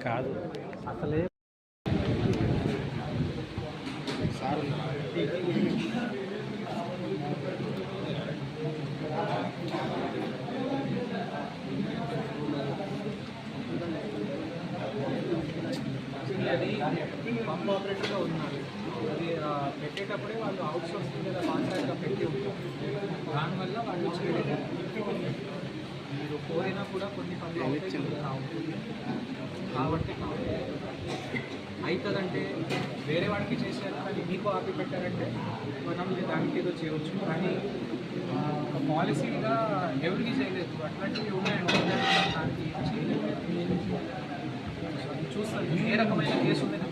కాదు అసలే సార్ అది పంప్ ఆపరేటర్గా ఉన్నారు. అది పెట్టేటప్పుడే వాళ్ళు అవుట్ సోర్సింగ్ లేదా కాంట్రాక్ట్గా పెట్టి ఉంటారు. దానివల్ల వాళ్ళు చేయలేదు. మీరు కోరినా కూడా కొన్ని పనులు అవుతాయి కాబట్టి అవుతుందంటే వేరే వాడికి చేశారు కానీ మీకు ఆపి పెట్టారంటే మనం దానికి ఏదో చేయవచ్చు. కానీ ఒక పాలసీగా ఎవరికి చేయలేదు. అట్లాంటివి ఉన్నాయండి దానికి చేయలేదు. చూస్తాను ఏ రకమైన కేసు ఉందని